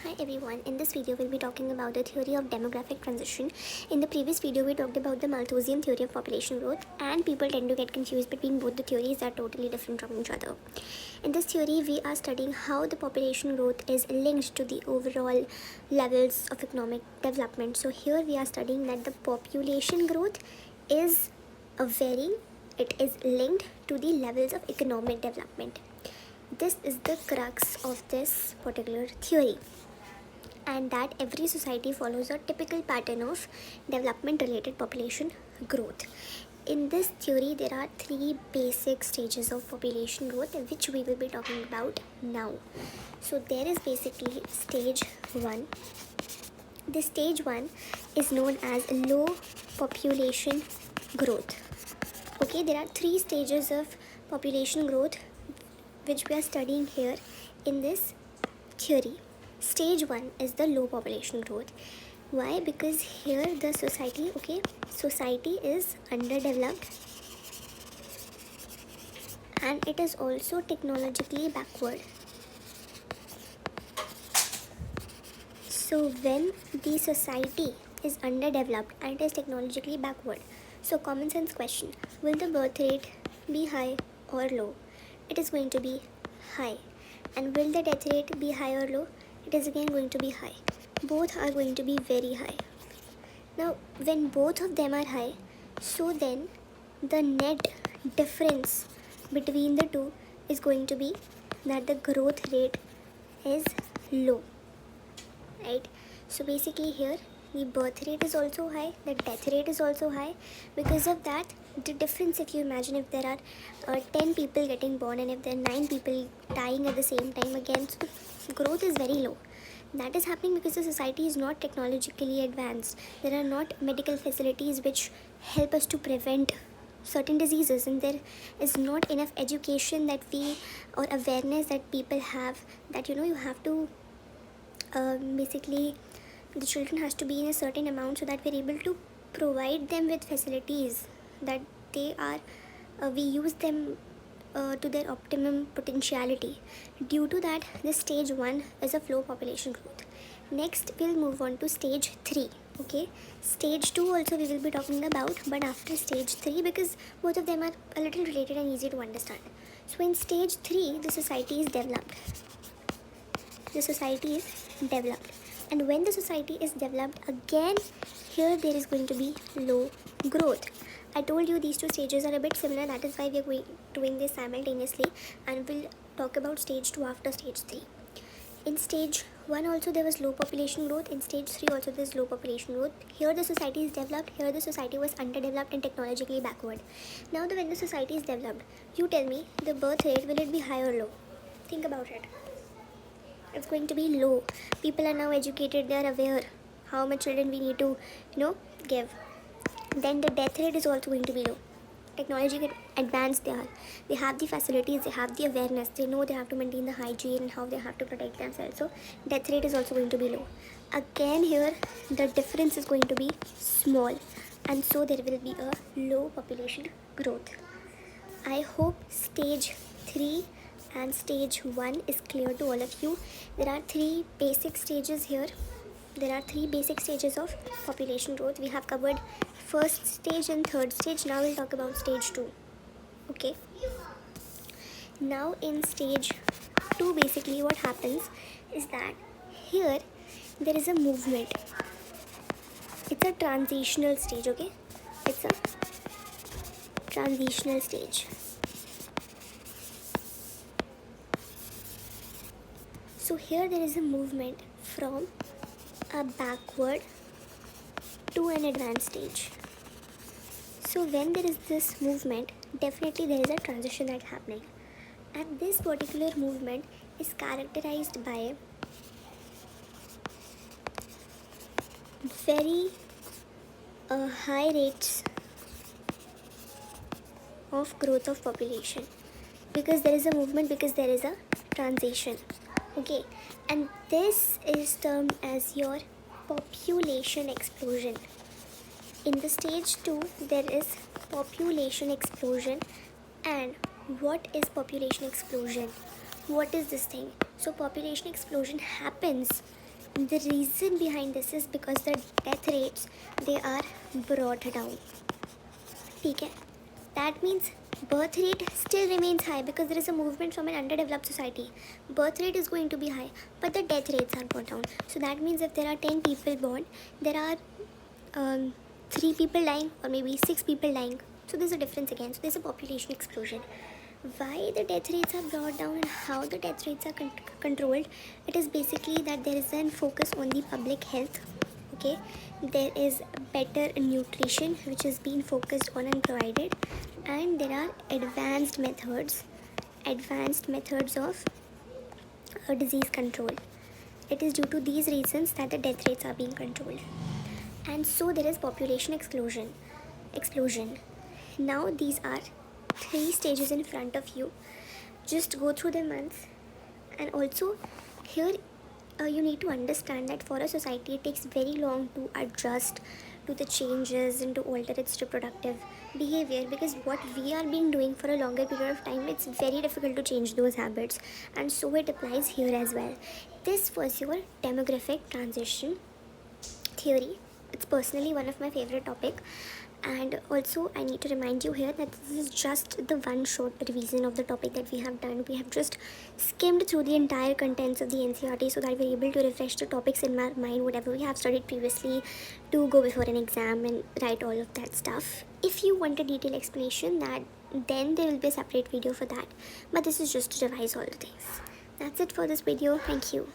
Hi everyone, in this video we'll be talking about the theory of demographic transition. In the previous video we talked about the Malthusian theory of population growth, and people tend to get confused between both the theories that are totally different from each other. In this theory we are studying how the population growth is linked to the overall levels of economic development. So here we are studying that the population growth is linked to the levels of economic development. This is the crux of this particular theory, and that every society follows a typical pattern of development related population growth. In this theory, there are three basic stages of population growth which we will be talking about now. So, there is basically stage 1. This stage 1 is known as low population growth. Okay, there are three stages of population growth which we are studying here in this theory. Stage 1 is the low population growth. Why? Because here the society is underdeveloped and it is also technologically backward. So when the society is underdeveloped and it is technologically backward, so common sense question, will the birth rate be high or low? It is going to be high. And will the death rate be high or low? It is again going to be high. Both are going to be very high. Now, when both of them are high, so then the net difference between the two is going to be that the growth rate is low, right? So basically here the birth rate is also high, the death rate is also high. Because of that, the difference, if you imagine, if there are 10 people getting born and if there are 9 people dying at the same time, again, so the growth is very low. That is happening because the society is not technologically advanced. There are not medical facilities which help us to prevent certain diseases, and there is not enough education that or awareness that people have, that you have to basically the children has to be in a certain amount so that we're able to provide them with facilities that we use them to their optimum potentiality. Due to that, this stage 1 is a low population growth. Next we'll move on to stage 3. Okay, stage 2 also we will be talking about, but after stage 3, because both of them are a little related and easy to understand. So in stage 3 the society is developed. And when the society is developed, again here there is going to be low growth. I told you these two stages are a bit similar, that is why we are doing this simultaneously, and we'll talk about stage 2 after stage 3. In stage 1 also there was low population growth, in stage 3 also there is low population growth. Here the society is developed, here the society was underdeveloped and technologically backward. Now when the society is developed, you tell me the birth rate, will it be high or low? Think about it. It's going to be low. People are now educated, they are aware how much children we need to give. Then the death rate is also going to be low. Technology advanced, they have the facilities, they have the awareness, they know they have to maintain the hygiene and how they have to protect themselves. So death rate is also going to be low. Again here the difference is going to be small, and so there will be a low population growth. I hope stage 3 and stage 1 is clear to all of you. There are three basic stages here. There are three basic stages of population growth. We have covered first stage and third stage. Now we'll talk about stage 2. Okay. Now in stage 2, basically what happens is that here there is a movement. It's a transitional stage, okay? It's a transitional stage. So here there is a movement from a backward to an advanced stage. So when there is this movement, definitely there is a transition that's happening. And this particular movement is characterized by very high rates of growth of population, because there is a movement, because there is a transition. Okay, and this is termed as your population explosion. In the stage 2 there is population explosion. And what is population explosion? What is this thing? So population explosion happens The reason behind this is because the death rates, they are brought down. Okay, that means birth rate still remains high because there is a movement from an underdeveloped society. Birth rate is going to be high, but the death rates are brought down. So that means if there are 10 people born, there are 3 people dying or maybe 6 people dying. So there's a difference again. So there's a population explosion. Why the death rates are brought down and how the death rates are controlled, it is basically that there is a focus on the public health. Okay, there is better nutrition which is being focused on and provided, and there are advanced methods of disease control. It is due to these reasons that the death rates are being controlled. And so there is population explosion. Now these are 3 stages in front of you. Just go through them once. And also here you need to understand that for a society it takes very long to adjust to the changes and to alter its reproductive behavior, because what we are being doing for a longer period of time, it's very difficult to change those habits, and so it applies here as well. This was your demographic transition theory. It's personally one of my favorite topic, and also I need to remind you here that this is just the one short revision of the topic that we have done. We have just skimmed through the entire contents of the NCERT so that we're able to refresh the topics in my mind, whatever we have studied previously, to go before an exam and write all of that stuff. If you want a detailed explanation, that then there will be a separate video for that, but this is just to revise all the things. That's it for this video. Thank you.